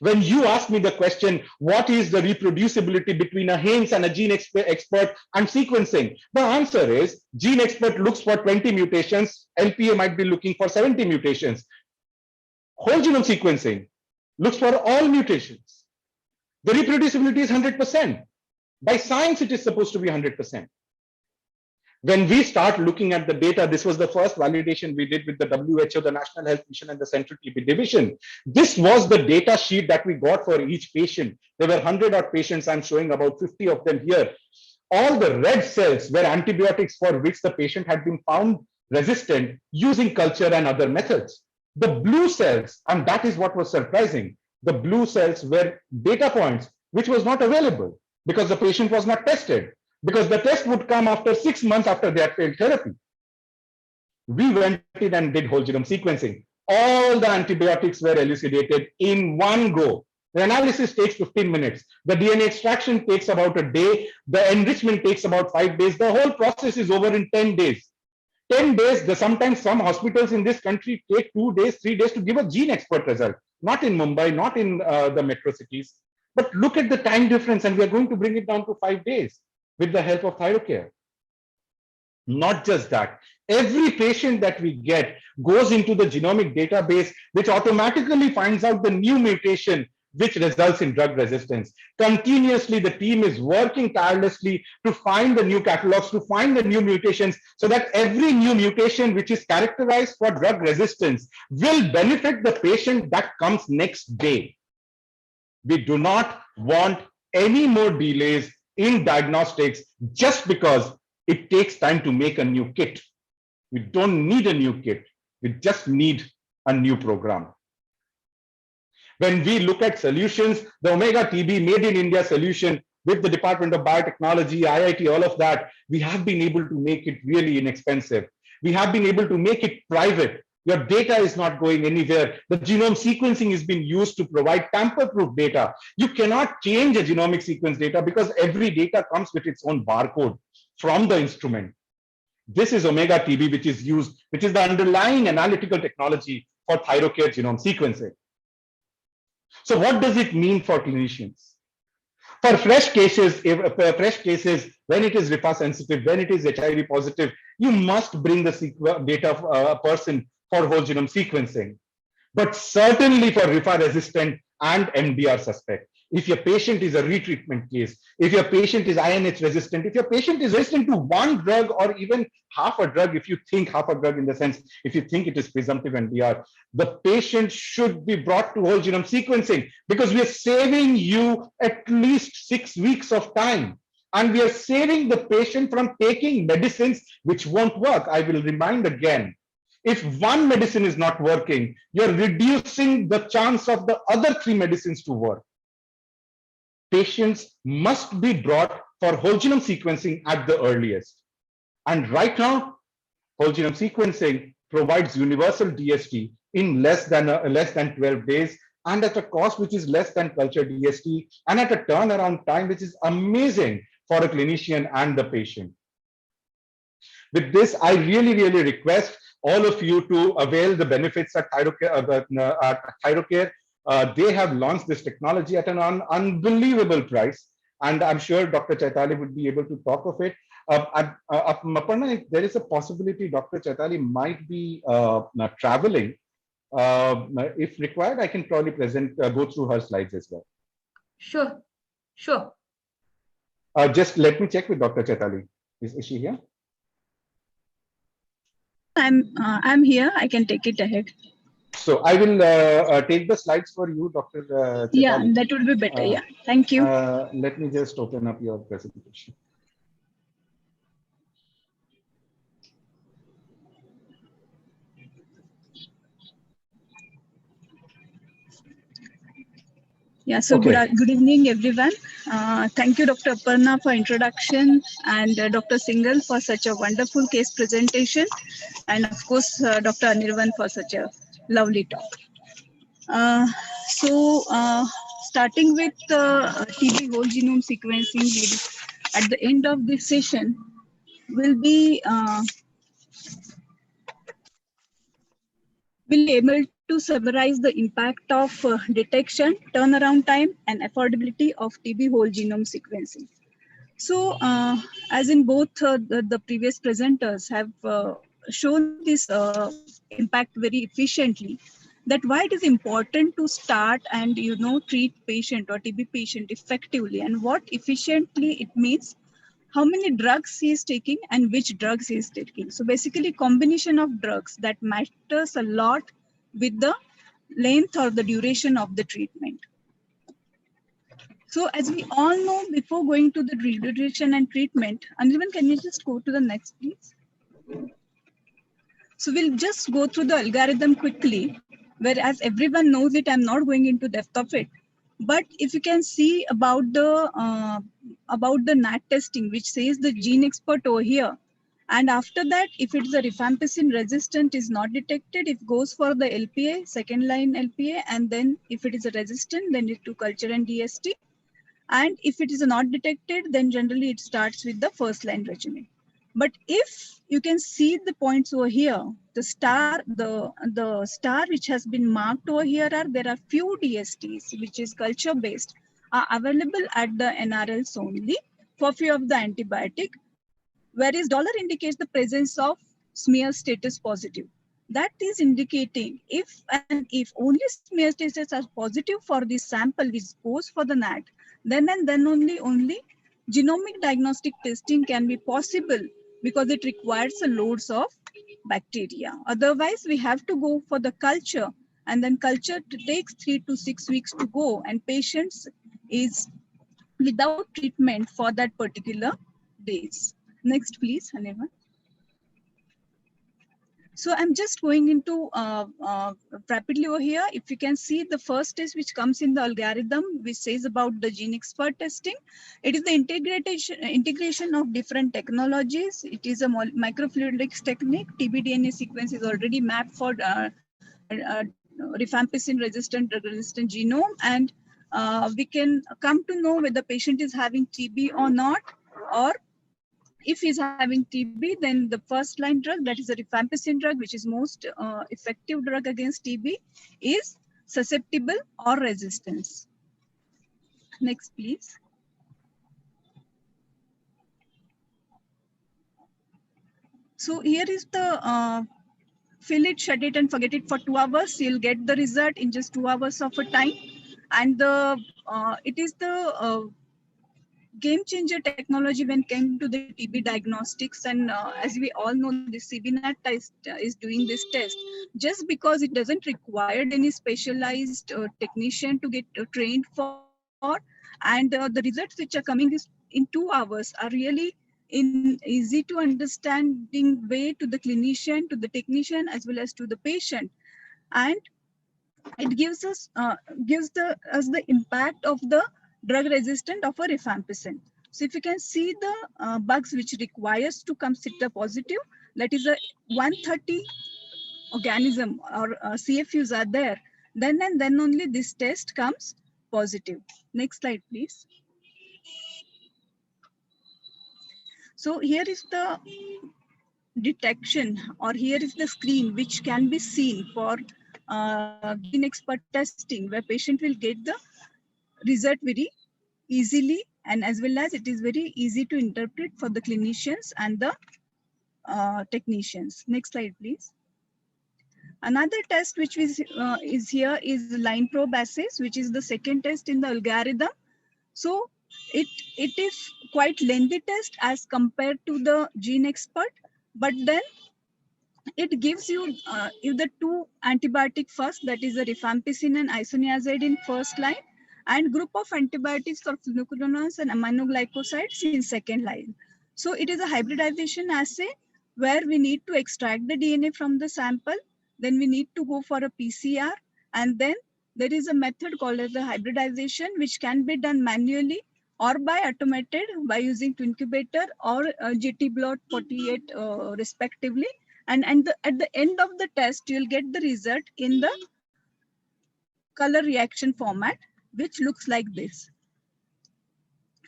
When you ask me the question, what is the reproducibility between a Haynes and a gene expert and sequencing? The answer is gene expert looks for 20 mutations, LPA might be looking for 70 mutations. Whole genome sequencing looks for all mutations. The reproducibility is 100%. By science, it is supposed to be 100%. When we start looking at the data, this was the first validation we did with the WHO, the National Health Mission and the Central TB Division. This was the data sheet that we got for each patient. There were 100 odd patients. I'm showing about 50 of them here. All the red cells were antibiotics for which the patient had been found resistant using culture and other methods. The blue cells, and that is what was surprising, the blue cells were data points which was not available because the patient was not tested. because the test would come after 6 months after they had failed therapy. We went in and did whole genome sequencing. All the antibiotics were elucidated in one go. The analysis takes 15 minutes. The DNA extraction takes about a day. The enrichment takes about 5 days. The whole process is over in 10 days. 10 days, sometimes some hospitals in this country take 2 days, 3 days to give a gene expert result. Not in Mumbai, not in the metro cities. But look at the time difference, and we are going to bring it down to 5 days with the help of ThyroCare. Not just that, every patient that we get goes into the genomic database, which automatically finds out the new mutation, which results in drug resistance. Continuously, the team is working tirelessly to find the new catalogs, to find the new mutations, so that every new mutation which is characterized for drug resistance will benefit the patient that comes next day. We do not want any more delays in diagnostics just because it takes time to make a new kit. We don't need a new kit. We just need a new program. When we look at solutions, the Omega TB Made in India solution with the Department of Biotechnology, IIT, all of that, we have been able to make it really inexpensive. We have been able to make it private. Your data is not going anywhere. The genome sequencing is being used to provide tamper-proof data. You cannot change a genomic sequence data because every data comes with its own barcode from the instrument. This is Omega TB, which is used, which is the underlying analytical technology for ThyroCare genome sequencing. So what does it mean for clinicians? For fresh cases, when it is RIPA sensitive, when it is HIV positive, you must bring the data of a person for whole genome sequencing. But certainly for RIPA resistant and MDR suspect. If your patient is a retreatment case, if your patient is INH resistant, if your patient is resistant to one drug or even half a drug, if you think half a drug in the sense, if you think it is presumptive MDR, the patient should be brought to whole genome sequencing because we are saving you at least 6 weeks of time. And we are saving the patient from taking medicines which won't work. I will remind again, if one medicine is not working, you're reducing the chance of the other 3 medicines to work. Patients must be brought for whole genome sequencing at the earliest. And right now, whole genome sequencing provides universal DST in less than 12 days and at a cost which is less than culture DST and at a turnaround time which is amazing for a clinician and the patient. With this, I really request all of you to avail the benefits at ThyroCare. They have launched this technology at an unbelievable price, and I'm sure Dr. Chaitali would be able to talk of it. Aparna, there is a possibility Dr. Chaitali might be traveling. If required, I can probably go through her slides as well. Sure. Just let me check with Dr. Chaitali. Is she here? I'm here. I can take it ahead. So I will take the slides for you, Dr. Chaitali. Yeah, that would be better. Yeah, thank you. Let me just open up your presentation. Yeah, so okay. Good evening, everyone. Thank you, Dr. Aparna, for introduction, and Dr. Singhal for such a wonderful case presentation, and of course, Dr. Anirvan for such a lovely talk. Starting with TB whole genome sequencing, at the end of this session, we'll be able to summarize the impact of detection, turnaround time, and affordability of TB whole genome sequencing. So, as in both the previous presenters have shown this impact very efficiently, that why it is important to start and treat patient or TB patient effectively, and what efficiently it means, how many drugs he is taking and which drugs he is taking. So basically combination of drugs that matters a lot with the length or the duration of the treatment. So as we all know, before going to the duration and treatment, Anirvan, can you just go to the next, please? So we'll just go through the algorithm quickly, whereas everyone knows it, I'm not going into depth of it. But if you can see about the about the NAT testing, which says the gene expert over here. And after that, if it's a rifampicin resistant is not detected, it goes for the LPA, second line LPA. And then if it is a resistant, then it to culture and DST. And if it is not detected, then generally it starts with the first line regimen. But if you can see the points over here, the star which has been marked over here there are few DSTs, which is culture based, are available at the NRLs only for few of the antibiotic, whereas dollar indicates the presence of smear status positive. That is indicating if only smear status are positive for this sample which goes for the NAT, then and then only genomic diagnostic testing can be possible, because it requires a loads of bacteria. Otherwise, we have to go for the culture, and then culture takes 3 to 6 weeks to go, and patients is without treatment for that particular days. Next, please, Hanema. So I'm just going into rapidly over here. If you can see the first test which comes in the algorithm, which says about the gene expert testing. It is the integration of different technologies. It is a microfluidics technique. TB-DNA sequence is already mapped for rifampicin resistant genome, and we can come to know whether the patient is having TB or not, or if he's having TB, then the first line drug, that is a rifampicin drug, which is most effective drug against TB, is susceptible or resistance. Next, please. So here is the fill it, shut it, and forget it for 2 hours. You'll get the result in just 2 hours of a time. And the it is the game changer technology when it came to the TB diagnostics. And as we all know, the CBNAT test is doing this test just because it doesn't require any specialized technician to get trained for. And the results which are coming in 2 hours are really in easy to understanding way to the clinician, to the technician, as well as to the patient. And it gives us the impact of the drug resistant of a rifampicin. So if you can see the bugs which requires to come CITA positive, that is a 130 organism or CFUs are there, then and then only this test comes positive. Next slide, please. So here is the detection, or here is the screen which can be seen for gene expert testing, where patient will get the result very easily, and as well as it is very easy to interpret for the clinicians and the technicians. Next slide, please. Another test which is here is line probe assays, which is the second test in the algorithm. So it is quite lengthy test as compared to the gene expert, but then it gives you the 2 antibiotic first, that is the rifampicin and isoniazid in first line, and group of antibiotics for fluoroquinolones and aminoglycosides in second line. So it is a hybridization assay where we need to extract the DNA from the sample, then we need to go for a PCR, and then there is a method called as the hybridization, which can be done manually or by automated by using TwinCubator or GTBlot 48 respectively. And at the end of the test, you'll get the result in the color reaction format, which looks like this.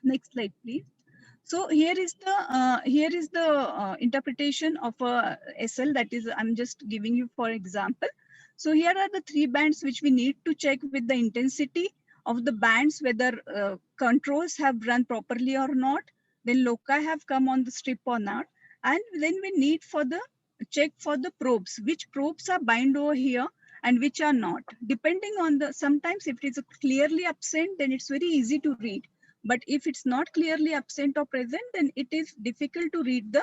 Next slide, please. So here is the interpretation of a SL, that is, I'm just giving you for example. So here are the 3 bands which we need to check with the intensity of the bands, whether controls have run properly or not, then loci have come on the strip or not, and then we need for the check for the probes, which probes are bind over here and which are not. Depending on the, sometimes if it is clearly absent, then it's very easy to read. But if it's not clearly absent or present, then it is difficult to read the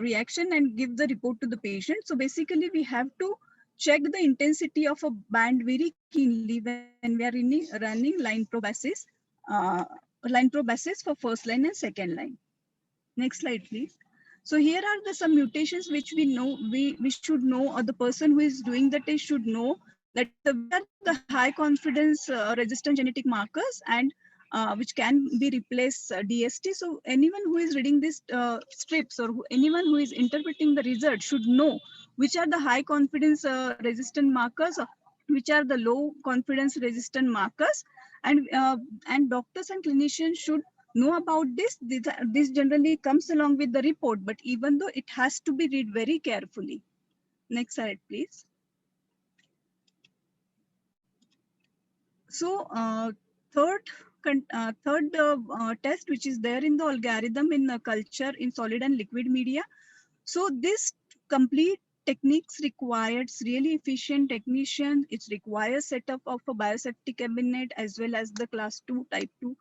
reaction and give the report to the patient. So basically we have to check the intensity of a band very keenly when we are running line probe assays for first line and second line. Next slide, please. So here are some mutations which we know, we should know, or the person who is doing the test should know, that the high confidence resistant genetic markers, and which can be replaced DST. So anyone who is reading these strips or anyone who is interpreting the result should know which are the high confidence resistant markers, which are the low confidence resistant markers, and doctors and clinicians should know about this. This generally comes along with the report, but even though it has to be read very carefully. Next slide, please. So third test, which is there in the algorithm in the culture in solid and liquid media. So this complete techniques requires really efficient technician. It requires setup of a biosafety cabinet as well as the class 2 type 2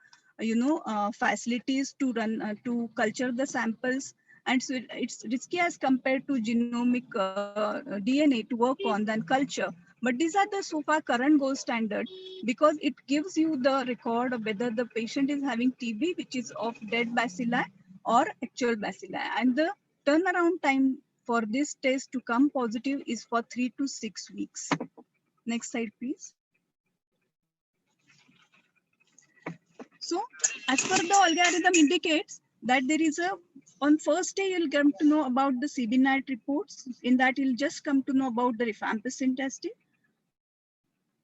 facilities to run to culture the samples. And so it's risky as compared to genomic DNA to work on than culture. But these are the so far current gold standard, because it gives you the record of whether the patient is having TB, which is of dead bacilli or actual bacilli. And the turnaround time for this test to come positive is for 3 to 6 weeks. Next slide, please. So as per the algorithm indicates that there is a, on first day you'll come to know about the CBNAT reports. In that you'll just come to know about the rifampicin testing.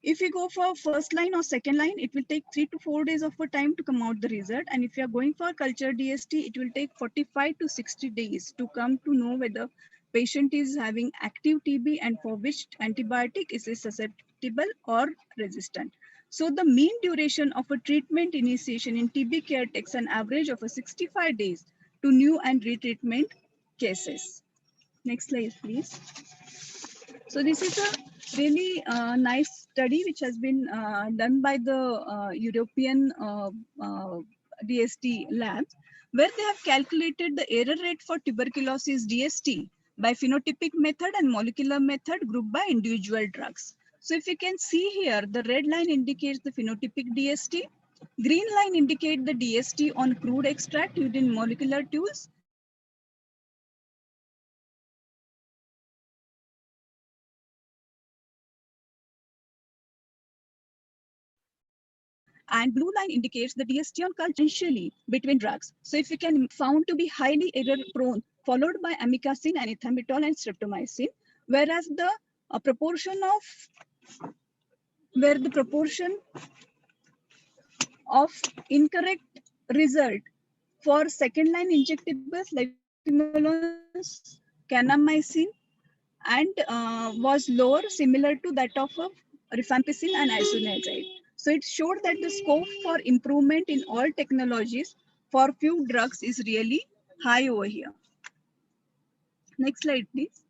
If you go for first line or second line, it will take 3 to 4 days of a time to come out the result. And if you are going for culture DST, it will take 45 to 60 days to come to know whether patient is having active TB and for which antibiotic is susceptible or resistant. So the mean duration of a treatment initiation in TB care takes an average of 65 days to new and retreatment cases. Next slide, please. So this is a really nice study which has been done by the European DST labs, where they have calculated the error rate for tuberculosis DST by phenotypic method and molecular method grouped by individual drugs. So if you can see here, the red line indicates the phenotypic DST, green line indicates the DST on crude extract using molecular tools, and blue line indicates the DST on culture potentially between drugs. So if we can found to be highly error prone, followed by amikacin and ethambutol and streptomycin, whereas the proportion of incorrect result for second line injectables like fluoroquinolones, kanamycin, and was lower, similar to that of rifampicin and isoniazid. So it showed that the scope for improvement in all technologies for few drugs is really high over here. Next slide, please.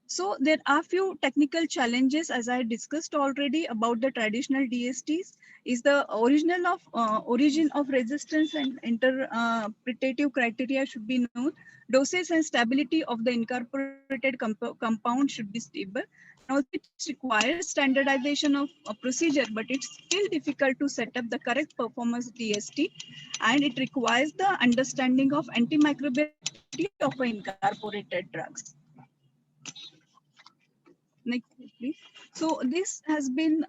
So there are few technical challenges, as I discussed already about the traditional DSTs. Is the origin of resistance and interpretative criteria should be known. Doses and stability of the incorporated compound should be stable. Also, it requires standardization of a procedure, but it's still difficult to set up the correct performance DST, and it requires the understanding of antimicrobiality of incorporated drugs. Next, please. So this has been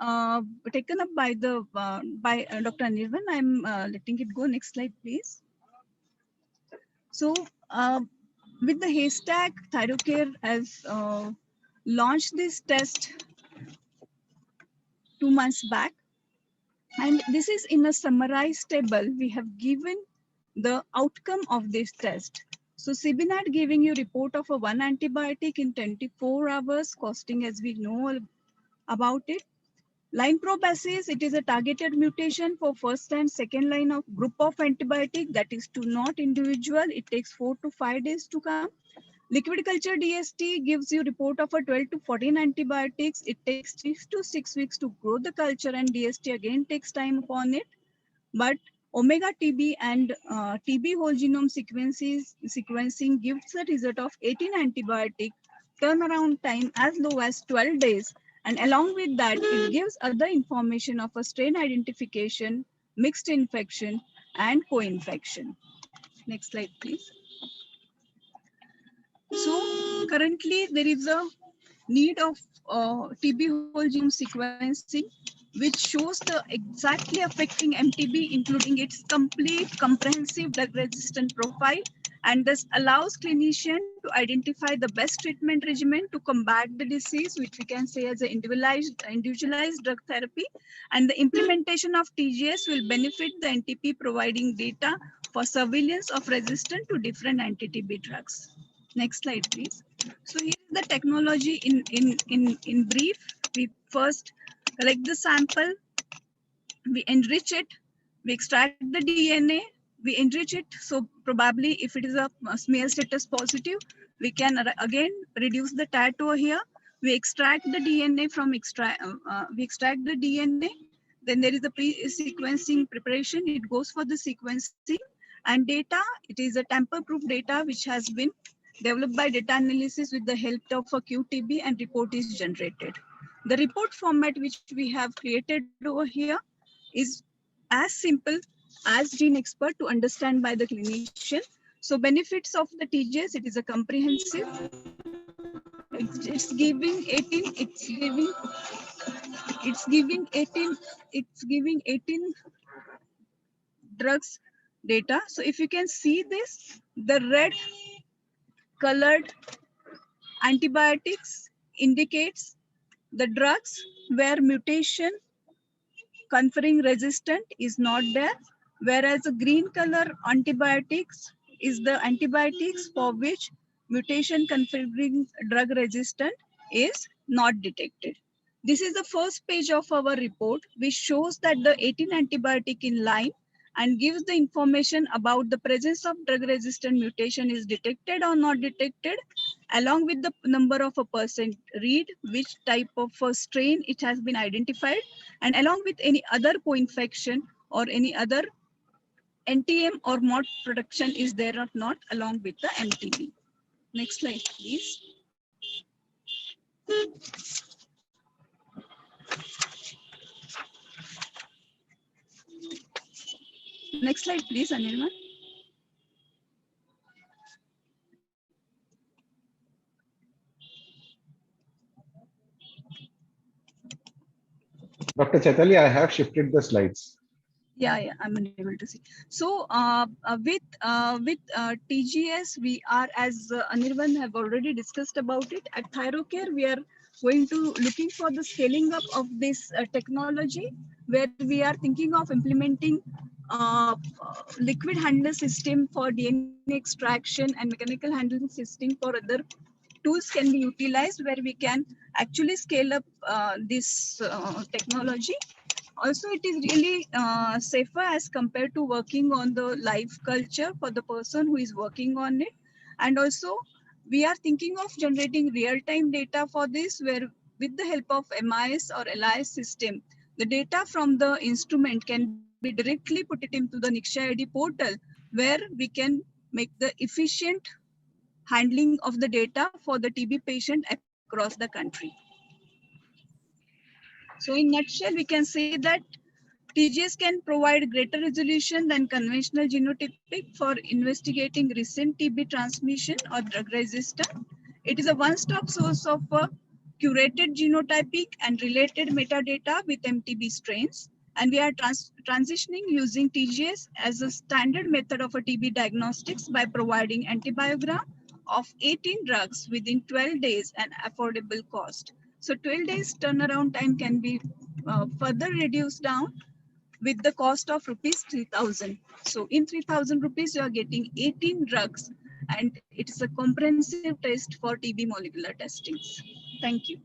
taken up by the Dr. Anirvan. I'm letting it go. Next slide, please. So with the Haystack, Thyrocare has launched this test 2 months back, and this is in a summarized table. We have given the outcome of this test. So CBNAT giving you report of a one antibiotic in 24 hours, costing as we know about it. Line probasis, it is a targeted mutation for first and second line of group of antibiotic, that is to not individual. It takes 4 to 5 days to come. Liquid culture DST gives you report of a 12 to 14 antibiotics. It takes 3 to 6 weeks to grow the culture, and DST again takes time upon it. But Omega TB and TB whole genome sequencing gives a result of 18 antibiotic, turnaround time as low as 12 days. And along with that, it gives other information of a strain identification, mixed infection, and co-infection. Next slide, please. So currently there is a need of TB whole genome sequencing which shows the exactly affecting MTB, including its complete comprehensive drug-resistant profile, and thus allows clinician to identify the best treatment regimen to combat the disease, which we can say as an individualized drug therapy. And the implementation of TGS will benefit the NTP, providing data for surveillance of resistance to different anti-TB drugs. Next slide, please. So here is the technology in brief. We first collect the sample, we enrich it, we extract the DNA, we enrich it. So probably if it is a smear status positive, we can again reduce the TAT over here. We extract the DNA from we extract the DNA. Then there is a pre-sequencing preparation. It goes for the sequencing and data. It is a tamper-proof data which has been developed by data analysis with the help of a QTB, and report is generated. The report format which we have created over here is as simple as GeneXpert to understand by the clinician. So benefits of the TGS, it is a comprehensive. It's giving 18 drugs data. So if you can see this, the red colored antibiotics indicates the drugs where mutation conferring resistant is not there, whereas the green color antibiotics is the antibiotics for which mutation conferring drug resistant is not detected. This is the first page of our report, which shows that the 18 antibiotic in line and gives the information about the presence of drug resistant mutation is detected or not detected, along with the number of a percent read, which type of a strain it has been identified, and along with any other co-infection or any other NTM or MOD production is there or not, along with the MTB. Next slide, please. Next slide, please, Anirban. Dr. Chaitali, I have shifted the slides. Yeah, I'm unable to see. So with TGS, we are, as Anirban have already discussed about it, at ThyroCare, we are going to looking for the scaling up of this technology, where we are thinking of implementing liquid handler system for DNA extraction and mechanical handling system for other tools can be utilized, where we can actually scale up this technology. Also, it is really safer as compared to working on the live culture for the person who is working on it. And also, we are thinking of generating real-time data for this, where with the help of MIS or LIS system, the data from the instrument can be directly put it into the Niksha ID portal, where we can make the efficient handling of the data for the TB patient across the country. So in nutshell, we can say that TGS can provide greater resolution than conventional genotypic for investigating recent TB transmission or drug resistance. It is a one-stop source of curated genotypic and related metadata with MTB strains. And we are transitioning using TGS as a standard method of a TB diagnostics by providing antibiogram of 18 drugs within 12 days and affordable cost. So 12 days turnaround time can be further reduced down with the cost of rupees 3,000. So in 3,000 rupees, you are getting 18 drugs, and it is a comprehensive test for TB molecular testings. Thank you.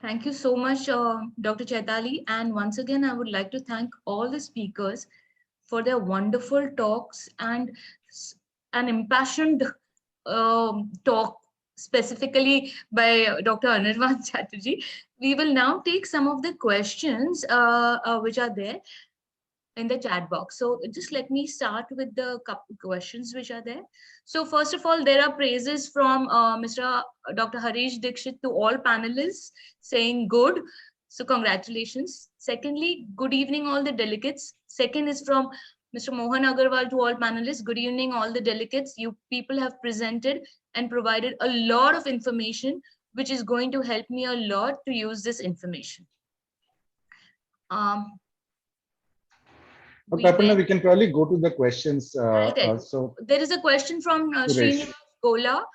Thank you so much, Dr. Chaitali. And once again, I would like to thank all the speakers for their wonderful talks and an impassioned talk, specifically by Dr. Anirban Chatterjee. We will now take some of the questions which are there in the chat box. So just let me start with the couple questions which are there. So first of all, there are praises from Dr. Harish Dixit to all panelists saying good. So congratulations. Secondly, good evening all the delegates. Second is from Mr. Mohan Agarwal to all panelists. Good evening all the delegates. You people have presented and provided a lot of information which is going to help me a lot to use this information. Dr. Aparna, we can probably go to the questions. I'll tell you. So there is a question from Suresh. Srinivas Gola.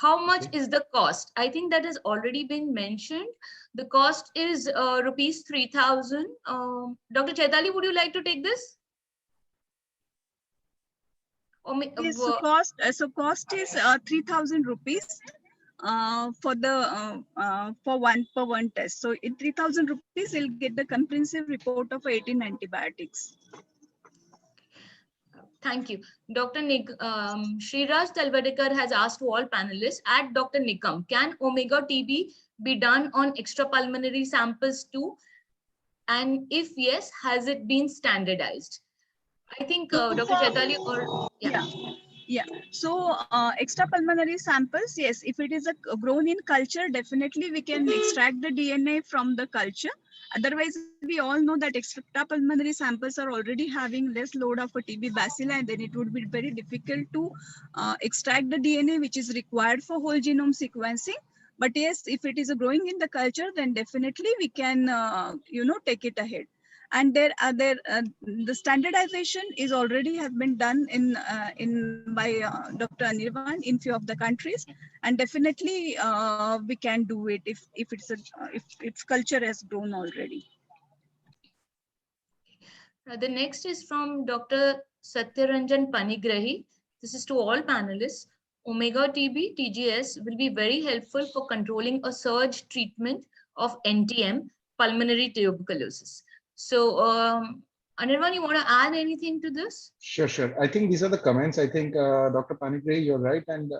How much Okay. is the cost? I think that has already been mentioned. The cost is rupees 3,000. Dr. Chaitali, would you like to take this? Yes, so cost is 3,000 rupees for the for one test. So in 3,000 rupees, you'll get the comprehensive report of 18 antibiotics. Thank you. Dr. Sriraj Talvadekar has asked to all panelists at Dr. Nikam, can omega TB be done on extrapulmonary samples too? And if yes, has it been standardized? I think Dr. Chaitali or Yeah. So extrapulmonary samples, yes, if it is a grown in culture, definitely we can extract the DNA from the culture. Otherwise, we all know that extrapulmonary samples are already having less load of a TB bacilli, and then it would be very difficult to extract the DNA which is required for whole genome sequencing. But yes, if it is a growing in the culture, then definitely we can, take it ahead. And the standardization is already have been done by Dr. Anirvan in few of the countries, and definitely we can do it if its culture has grown already. The next is from Dr. Satyaranjan Panigrahi. This is to all panelists. Omega TB, TGS will be very helpful for controlling a surge treatment of NTM, pulmonary tuberculosis. So, Anirvan, you want to add anything to this? Sure. I think these are the comments. I think Dr. Panigrahi, you're right. And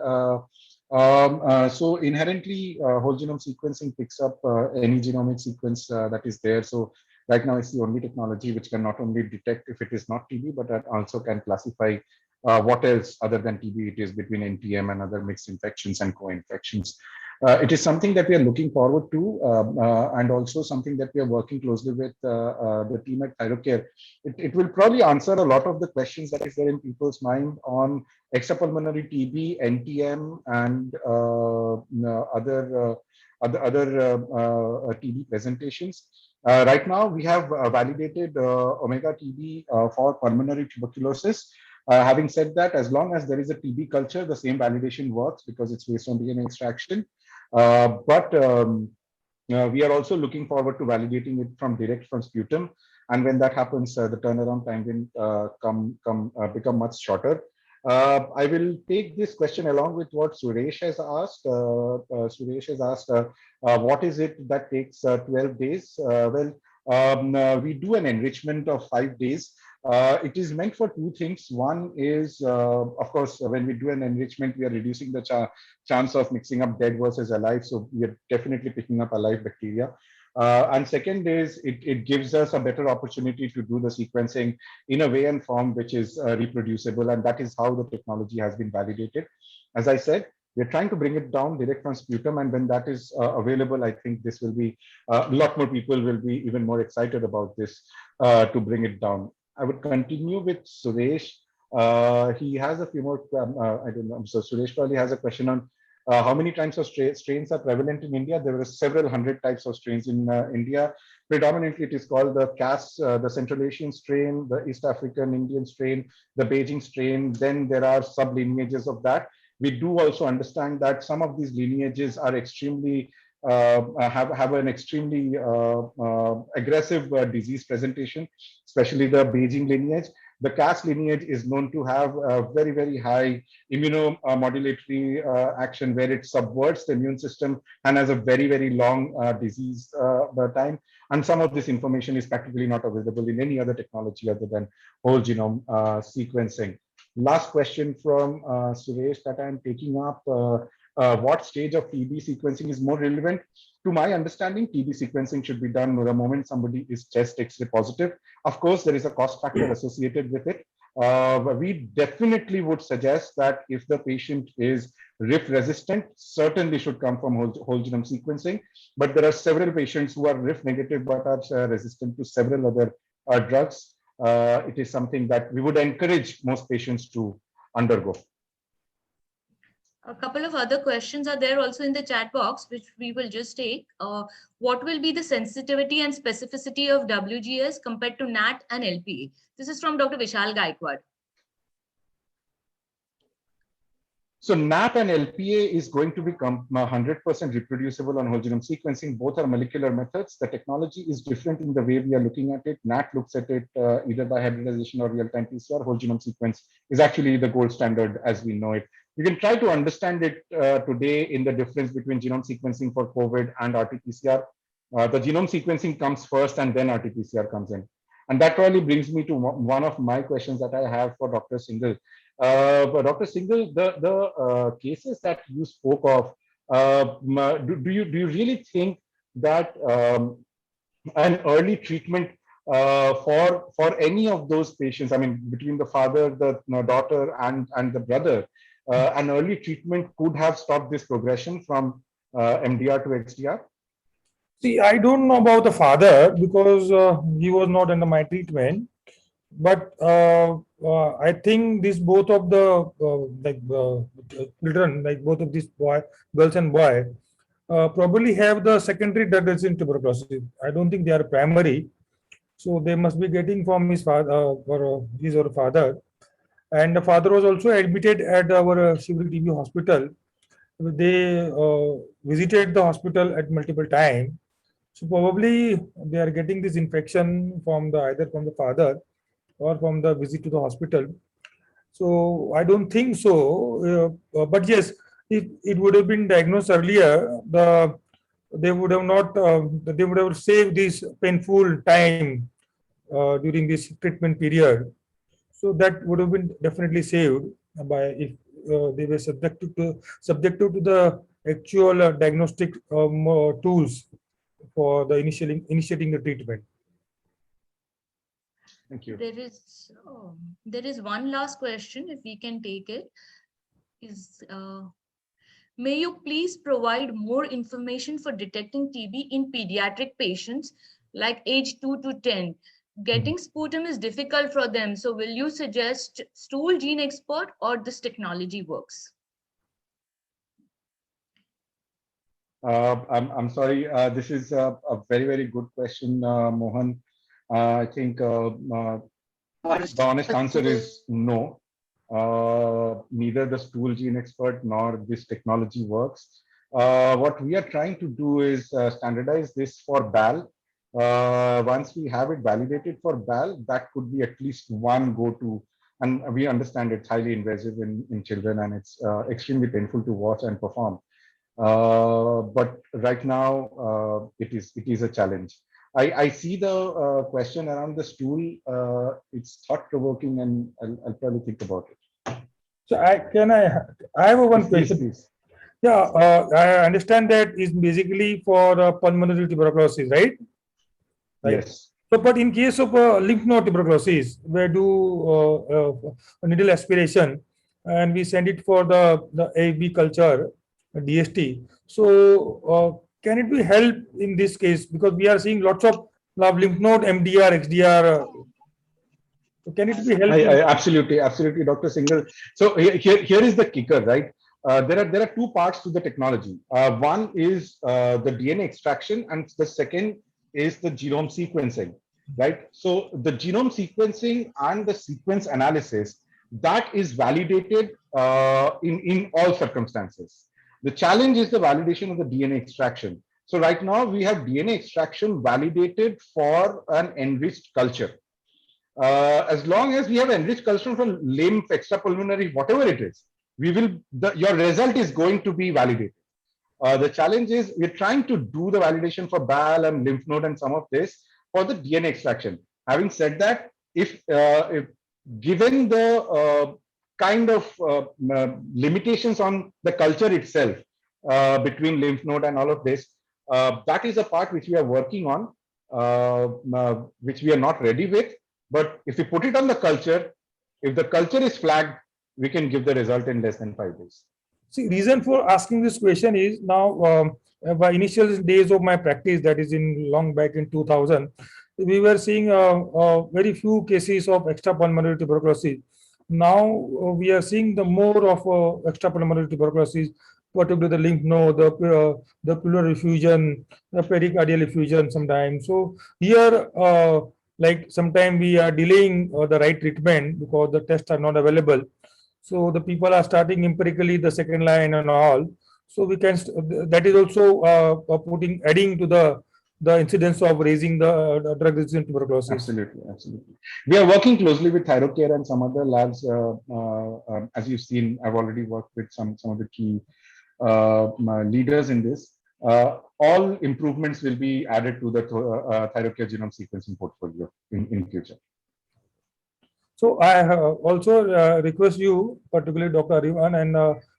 so inherently, whole genome sequencing picks up any genomic sequence that is there. So right now, it's the only technology which can not only detect if it is not TB, but that also can classify what else other than TB it is between NTM and other mixed infections and co-infections. It is something that we are looking forward to, and also something that we are working closely with the team at Thyrocare. It will probably answer a lot of the questions that is there in people's mind on extrapulmonary TB, NTM, and other TB presentations. Right now, we have validated omega TB for pulmonary tuberculosis. Having said that, as long as there is a TB culture, the same validation works because it's based on DNA extraction. But we are also looking forward to validating it direct from sputum. And when that happens, the turnaround time will become much shorter. I will take this question along with what Suresh has asked. Suresh has asked, what is it that takes 12 days? We do an enrichment of 5 days. It is meant for two things. One is, of course, when we do an enrichment, we are reducing the chance of mixing up dead versus alive. So we are definitely picking up alive bacteria. And second is it gives us a better opportunity to do the sequencing in a way and form which is reproducible. And that is how the technology has been validated. As I said, we're trying to bring it down direct from sputum. And when that is available, I think this will be, a lot more people will be even more excited about this to bring it down. I would continue with Suresh. He has a few more, I don't know. So Suresh probably has a question on how many types of strains are prevalent in India. There were several hundred types of strains in India. Predominantly, it is called the CAS, the Central Asian strain, the East African Indian strain, the Beijing strain. Then there are sub-lineages of that. We do also understand that some of these lineages are extremely have an extremely aggressive disease presentation, especially the Beijing lineage. The CAS lineage is known to have a very, very high immunomodulatory action where it subverts the immune system and has a very, very long disease time. And some of this information is practically not available in any other technology other than whole genome sequencing. Last question from Suresh that I'm taking up. What stage of TB sequencing is more relevant? To my understanding, TB sequencing should be done the moment somebody is test X-ray positive. Of course, there is a cost factor associated with it. We definitely would suggest that if the patient is RIF resistant, certainly should come from whole genome sequencing. But there are several patients who are RIF negative but are resistant to several other drugs. It is something that we would encourage most patients to undergo. A couple of other questions are there also in the chat box, which we will just take. What will be the sensitivity and specificity of WGS compared to NAT and LPA? This is from Dr. Vishal Gaikwad. So NAT and LPA is going to become 100% reproducible on whole genome sequencing. Both are molecular methods. The technology is different in the way we are looking at it. NAT looks at it either by hybridization or real-time PCR. Whole genome sequence is actually the gold standard as we know it. You can try to understand it today in the difference between genome sequencing for COVID and RT-PCR. The genome sequencing comes first and then RT-PCR comes in. And that probably brings me to one of my questions that I have for Dr. Singhal. Dr. Singhal, the cases that you spoke of, do you really think that an early treatment for any of those patients, I mean, between the father, the daughter, and the brother, an early treatment could have stopped this progression from MDR to XDR? See, I don't know about the father because he was not under my treatment. But I think these both of the children, like both of these girls and boy, probably have the secondary drug resistant tuberculosis. I don't think they are primary, so they must be getting from his father or his or father. And the father was also admitted at our civil TB hospital. They visited the hospital at multiple times. So probably they are getting this infection from either from the father or from the visit to the hospital. So I don't think so. But yes, if it would have been diagnosed earlier, they would have not. They would have saved this painful time during this treatment period. So that would have been definitely saved by if they were subjected to the actual diagnostic tools for the initiating the treatment. Thank you. There is one last question, if we can take it. May you please provide more information for detecting TB in pediatric patients like age 2 to 10? Getting sputum is difficult for them. So will you suggest stool gene expert or this technology works? I'm sorry. This is a very, very good question, Mohan. I think the honest answer is no. Neither the stool gene expert nor this technology works. What we are trying to do is standardize this for BAL. Once we have it validated for BAL, that could be at least one go-to. And we understand it's highly invasive in children and it's extremely painful to watch and perform. But right now, it is a challenge. I see the question around the stool. It's thought-provoking, and I'll probably think about it. So I have one question. Please. Yeah, I understand that is basically for pulmonary tuberculosis, right? Yes. So, but in case of lymph node tuberculosis, we do needle aspiration, and we send it for the AFB culture, DST. So, can it be help in this case? Because we are seeing lots of lymph node, MDR, XDR. So can it be helpful? Absolutely, Dr. Singhal. So here is the kicker, right? There are two parts to the technology. One is the DNA extraction, and the second is the genome sequencing, right? So the genome sequencing and the sequence analysis, that is validated in all circumstances. The challenge is the validation of the DNA extraction. So right now we have DNA extraction validated for an enriched culture. As long as we have enriched culture from lymph, extrapulmonary, whatever it is, your result is going to be validated. The challenge is we're trying to do the validation for BAL and lymph node and some of this for the DNA extraction. Having said that, if given the kind of limitations on the culture itself between lymph node and all of this, that is a part which we are working on, which we are not ready with. But if we put it on the culture, if the culture is flagged, we can give the result in less than 5 days. See, reason for asking this question is now by initial days of my practice, that is in long back in 2000, we were seeing very few cases of extrapulmonary tuberculosis. now we are seeing the more of extrapulmonary tuberculosis, particularly the lymph node, the pleural effusion, the pericardial effusion sometimes. So here, like sometimes we are delaying the right treatment because the tests are not available. So the people are starting empirically the second line and all. So we can, that is also adding to the incidence of raising the drug resistant tuberculosis. Absolutely, absolutely. We are working closely with ThyroCare and some other labs. As you've seen, I've already worked with some of the key leaders in this. All improvements will be added to the ThyroCare genome sequencing portfolio in future. So I also request you, particularly Dr. Ariman and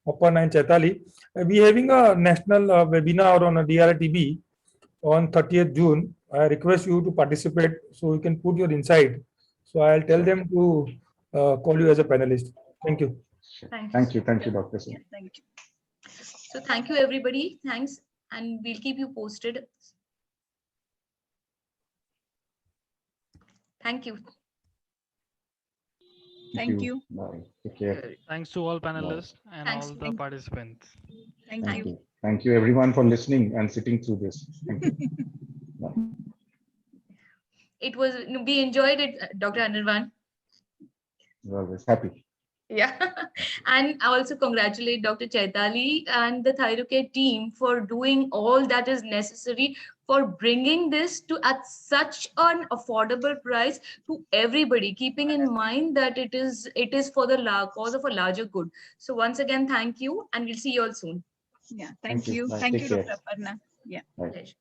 Aparna and Chaitali, we having a national webinar on a DRTB on 30th June. I request you to participate so you can put your insight. So I'll tell them to call you as a panelist. Thank you. Thank you, Dr. Singh. Yeah, thank you. So thank you, everybody. Thanks. And we'll keep you posted. Thank you. Thank you. Bye. Take care. Thanks to all panelists and Thanks. all the participants. Thank Thank you. you. Thank you everyone for listening and sitting through this. Thank you. Bye. It was, we enjoyed it, Dr. Anirvan. We're always happy. Yeah. And I also congratulate Dr. Chaitali and the ThyroCare team for doing all that is necessary for bringing this to at such an affordable price to everybody, keeping in mind that it is for the cause of a larger good. So once again, thank you, and we'll see you all soon. Yeah, thank you. Bye. Thank Take you, care. Dr. Aparna. Yeah. Bye. Pleasure.